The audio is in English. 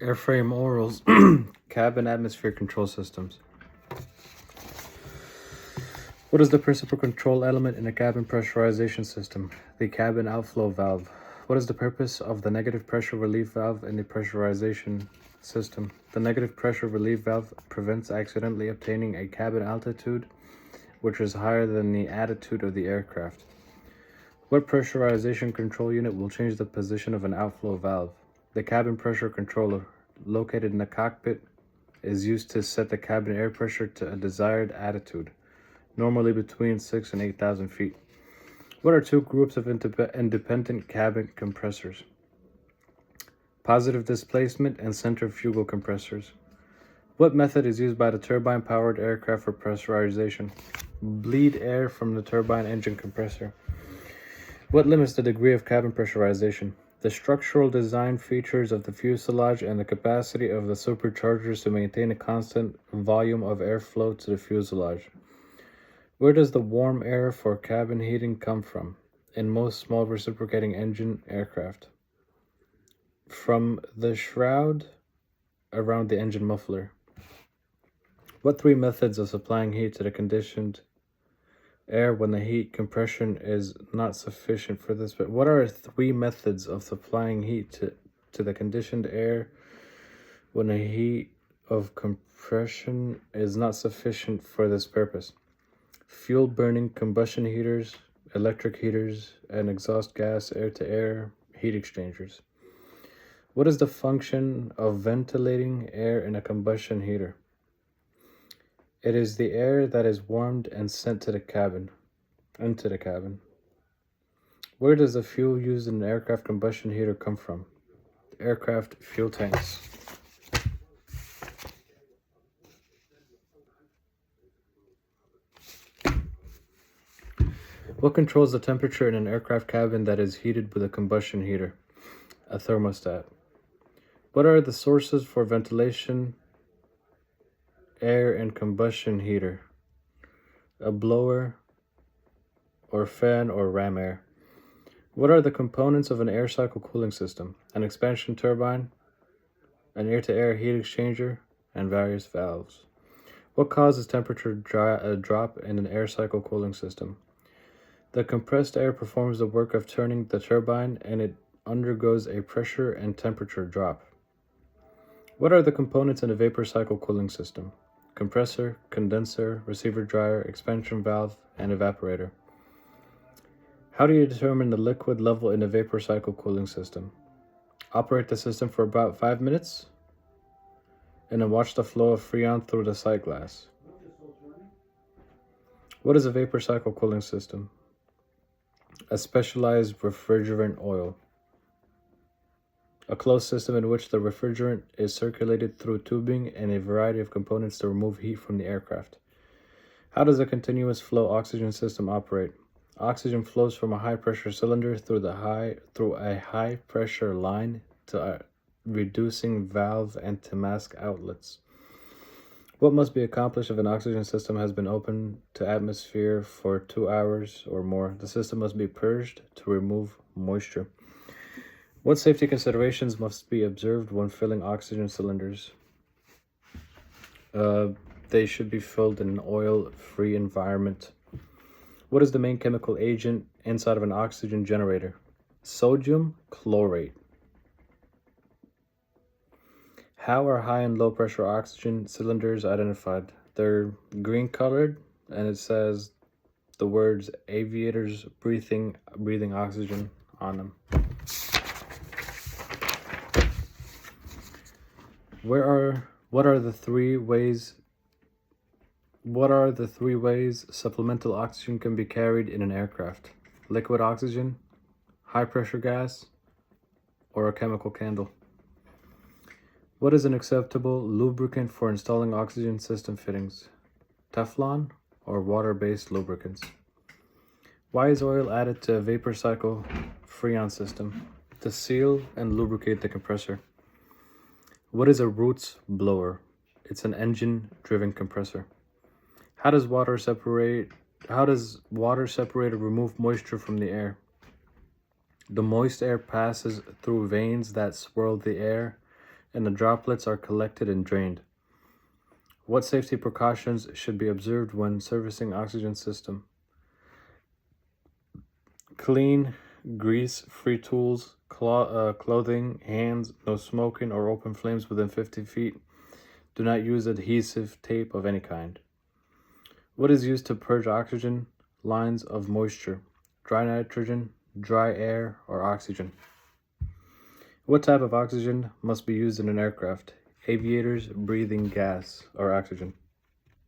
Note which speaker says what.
Speaker 1: Airframe orals, cabin atmosphere control systems. What is the principal control element in a cabin pressurization system? The cabin outflow valve. What is the purpose of the negative pressure relief valve in the pressurization system? The negative pressure relief valve prevents accidentally obtaining a cabin altitude which is higher than the attitude of the aircraft. What pressurization control unit will change the position of an outflow valve? The cabin pressure controller, located in the cockpit, is used to set the cabin air pressure to a desired attitude, normally between 6,000 and 8,000 feet. What are two groups of independent cabin compressors? Positive displacement and centrifugal compressors. What method is used by the turbine-powered aircraft for pressurization? Bleed air from the turbine engine compressor. What limits the degree of cabin pressurization? The structural design features of the fuselage and the capacity of the superchargers to maintain a constant volume of airflow to the fuselage. Where does the warm air for cabin heating come from in most small reciprocating engine aircraft? From the shroud around the engine muffler. What three methods of supplying heat to the conditioned air when the heat compression is not sufficient for this? But what are three methods of supplying heat to the conditioned air when the heat of compression is not sufficient for this purpose? Fuel burning combustion heaters, electric heaters, and exhaust gas air-to-air heat exchangers. What is the function of ventilating air in a combustion heater? It is the air that is warmed and sent to the cabin, into the cabin. Where does the fuel used in an aircraft combustion heater come from? Aircraft fuel tanks. What controls the temperature in an aircraft cabin that is heated with a combustion heater? A thermostat. What are the sources for ventilation air and combustion heater? A blower or fan or ram air. What are the components of an air cycle cooling system? An expansion turbine, an air-to-air heat exchanger, and various valves. What causes temperature drop in an air cycle cooling system? The compressed air performs the work of turning the turbine and it undergoes a pressure and temperature drop. What are the components in a vapor cycle cooling system? Compressor, condenser, receiver dryer, expansion valve, and evaporator. How do you determine the liquid level in a vapor cycle cooling system? Operate the system for about 5 minutes and then watch the flow of Freon through the sight glass. What is a vapor cycle cooling system? A specialized refrigerant oil. A closed system in which the refrigerant is circulated through tubing and a variety of components to remove heat from the aircraft. How does a continuous flow oxygen system operate? Oxygen flows from a high pressure cylinder through a high pressure line to a reducing valve and to mask outlets. What must be accomplished if an oxygen system has been open to atmosphere for 2 hours or more? The system must be purged to remove moisture. What safety considerations must be observed when filling oxygen cylinders? They should be filled in an oil-free environment. What is the main chemical agent inside of an oxygen generator? Sodium chlorate. How are high and low pressure oxygen cylinders identified? They're green colored and it says the words aviators breathing oxygen on them. What are the three ways supplemental oxygen can be carried in an aircraft? Liquid oxygen, high pressure gas, or a chemical candle? What is an acceptable lubricant for installing oxygen system fittings? Teflon or water-based lubricants? Why is oil added to a vapor cycle Freon system? To seal and lubricate the compressor. What is a Roots blower? It's an engine-driven compressor. How does water separator remove moisture from the air? The moist air passes through veins that swirl the air and the droplets are collected and drained. What safety precautions should be observed when servicing oxygen system? Clean, grease-free tools, clothing, hands, no smoking or open flames within 50 feet. Do not use adhesive tape of any kind. What is used to purge oxygen lines of moisture? Dry nitrogen, dry air, or oxygen? What type of oxygen must be used in an aircraft? Aviators breathing gas or oxygen?